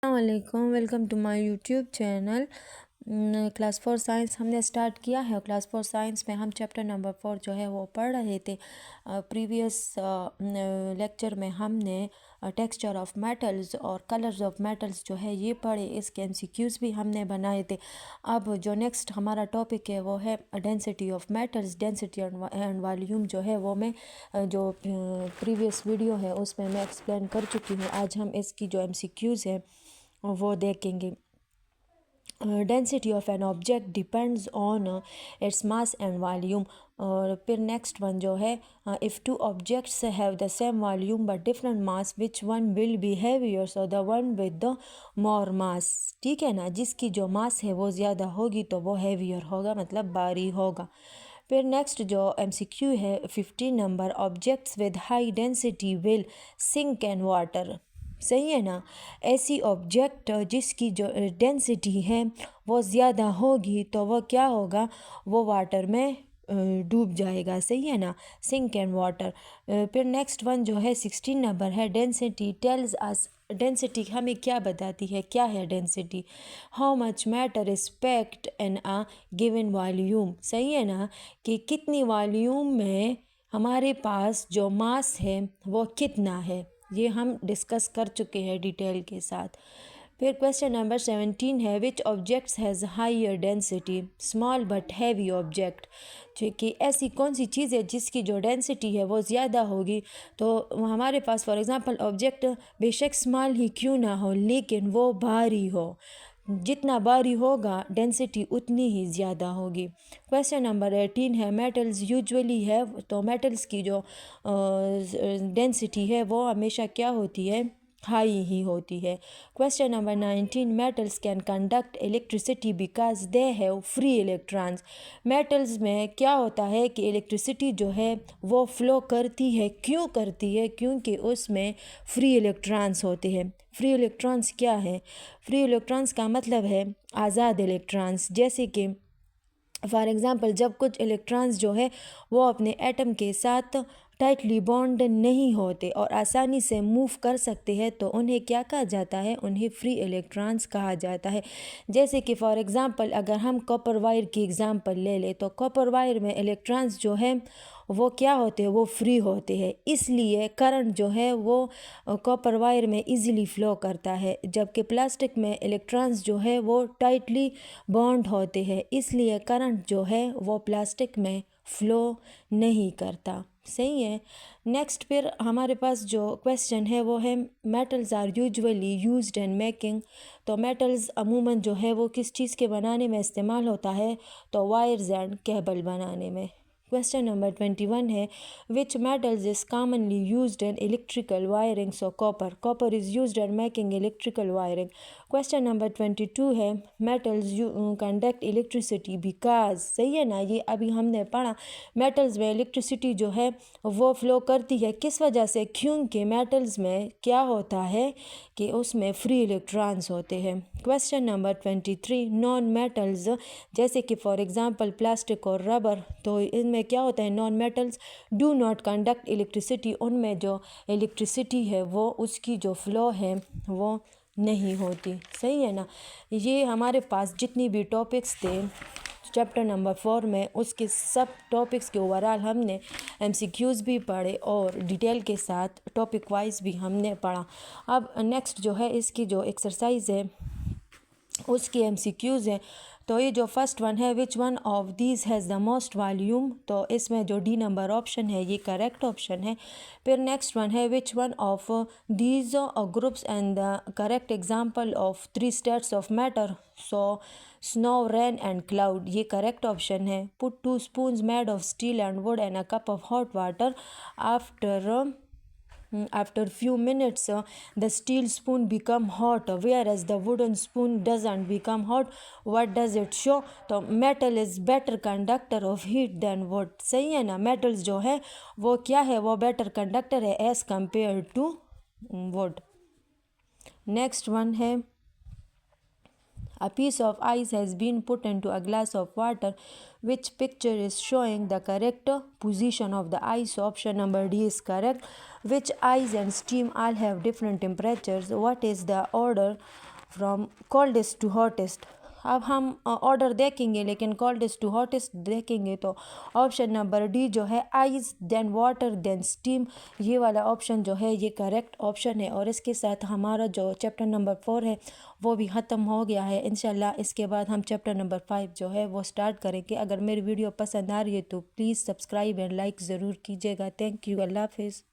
अस्सलामुअलैकुम, welcome to my YouTube channel. Class 4 science हमने start किया है। क्लास 4 साइंस में हम चैप्टर नंबर 4 जो है वो पढ़ रहे थे। प्रीवियस लेक्चर में हमने टेक्सचर ऑफ मेटल्स और कलर्स ऑफ मेटल्स जो है ये पढ़े, इसके एमसीक्यूज़ भी हमने बनाए थे। अब जो नेक्स्ट हमारा टॉपिक है वो है density of metals. Density and volume जो है वो मैं जो प्रीवियस वीडियो है उसमें मैं एक्सप्लेन कर चुकी हूँ। आज हम इसकी जो एमसीक्यूज़ है वो देखेंगे। Density of an object depends on its mass and volume. और फिर नेक्स्ट वन जो है, if two objects have the same volume but different mass which one will be heavier, so the one with the more mass. ठीक है ना, जिसकी जो मास है वो ज़्यादा होगी तो वो हैवियर होगा, मतलब भारी होगा। फिर नेक्स्ट जो एमसीक्यू है 15 number, objects with high density will sink in water. सही है ना, ऐसी ऑब्जेक्ट जिसकी जो डेंसिटी है वो ज़्यादा होगी तो वह क्या होगा, वो वाटर में डूब जाएगा। सही है ना, सिंक एंड वाटर। फिर नेक्स्ट वन जो है 16 नंबर है, डेंसिटी टेल्स अस। डेंसिटी हमें क्या बताती है, क्या है density? How much matter is packed in a given volume. सही है ना, कि कितनी वॉल्यूम में हमारे पास जो मास है वो कितना है, ये हम डिस्कस कर चुके हैं डिटेल के साथ। फिर क्वेश्चन नंबर 17 है, which objects has higher density, small but heavy object. कि ऐसी कौन सी चीज़ है जिसकी जो डेंसिटी है वो ज़्यादा होगी। तो हमारे पास फॉर एग्ज़ाम्पल ऑब्जेक्ट बेशक स्मॉल ही क्यों ना हो लेकिन वो भारी हो। जितना भारी होगा डेंसिटी उतनी ही ज़्यादा होगी। क्वेश्चन नंबर 18 है, मेटल्स यूजुअली है। तो मेटल्स की जो डेंसिटी है वो हमेशा क्या होती है, हाई ही होती है। Question number 19, metals can conduct electricity because they have free electrons. Metals में क्या होता है कि इलेक्ट्रिसिटी जो है वो फ्लो करती है। क्यों करती है? क्योंकि उसमें फ्री इलेक्ट्रॉन्स होते हैं। फ्री इलेक्ट्रॉन्स क्या है? फ्री इलेक्ट्रॉन्स का मतलब है आज़ाद इलेक्ट्रॉन्स। जैसे कि फॉर एग्ज़ाम्पल जब कुछ इलेक्ट्रॉन्स जो है वो अपने एटम के साथ टाइटली बॉन्ड नहीं होते और आसानी से मूव कर सकते हैं तो उन्हें क्या कहा जाता है, उन्हें फ्री इलेक्ट्रॉन्स कहा जाता है। जैसे कि फॉर एग्ज़ाम्पल अगर हम कॉपर वायर की एग्ज़ाम्पल ले लें तो कॉपर वायर में इलेक्ट्रॉन्स जो है वो क्या होते हैं, वो फ्री होते हैं, इसलिए करंट जो है वो कॉपर वायर में इजीली फ़्लो करता है। जबकि प्लास्टिक में इलेक्ट्रॉन्स जो है वो टाइटली बॉन्ड होते हैं, इसलिए करंट जो है वो प्लास्टिक में फ़्लो नहीं करता। सही है। नेक्स्ट फिर हमारे पास जो क्वेश्चन है वो है, metals are usually used in making. तो मेटल्स अमूमन जो है वो किस चीज़ के बनाने में इस्तेमाल होता है, तो वायर्स एंड केबल बनाने में। क्वेश्चन नंबर 21 है, which metals is commonly used in electrical wiring. So copper, copper is used in making electrical wiring. Question number 22 है, मेटल्स कंडक्ट इलेक्ट्रिसिटी बिकॉज। सही है ना, ये अभी हमने पढ़ा। मेटल्स में इलेक्ट्रिसिटी जो है वो फ्लो करती है किस वजह से? क्योंकि मेटल्स में क्या होता है कि उसमें फ्री इलेक्ट्रॉन्स होते हैं। क्वेश्चन नंबर 23, नॉन मेटल्स जैसे कि फॉर एग्जांपल प्लास्टिक और रबर, तो इनमें क्या होता है, non metals do not conduct electricity. उनमें जो इलेक्ट्रिसिटी है वो उसकी जो फ्लो है वो नहीं होती। सही है ना, ये हमारे पास जितनी भी टॉपिक्स थे चैप्टर नंबर 4 में उसके सब टॉपिक्स के ओवरऑल हमने एमसीक्यूज़ भी पढ़े और डिटेल के साथ टॉपिक वाइज भी हमने पढ़ा। अब नेक्स्ट जो है इसकी जो एक्सरसाइज है उसकी एमसीक्यूज़ हैं। तो ये जो फर्स्ट वन है, which one of these has the most volume. तो इसमें जो डी नंबर ऑप्शन है ये करेक्ट ऑप्शन है। फिर नेक्स्ट वन है, which one of these groups and the correct example of 3 states of matter. So snow, rain and cloud, ये correct option है। Put 2 spoons made of steel and would and a cup of hot water. After few minutes, the steel spoon become hot, whereas the wooden spoon doesn't become hot. What does it show? तो metal is better conductor of heat than wood. सही है ना, metals जो है वो क्या है, वो better conductor है as compared to wood. Next one है, A piece of ice has been put into a glass of water. Which picture is showing the correct position of the ice? Option number D is correct. Which ice and steam all have different temperatures? What is the order from coldest to hottest? अब हम order देखेंगे, लेकिन coldest to hottest देखेंगे तो option number D जो है ice then water then steam, ये वाला ऑप्शन जो है ये करेक्ट ऑप्शन है। और इसके साथ हमारा जो चैप्टर नंबर 4 है वो भी ख़त्म हो गया है। इंशाल्लाह इसके बाद हम चैप्टर नंबर 5 जो है वो स्टार्ट करेंगे। अगर मेरी वीडियो पसंद आ रही है तो प्लीज़ सब्सक्राइब एंड लाइक ज़रूर कीजिएगा। थैंक यू, अल्लाह हाफिज़।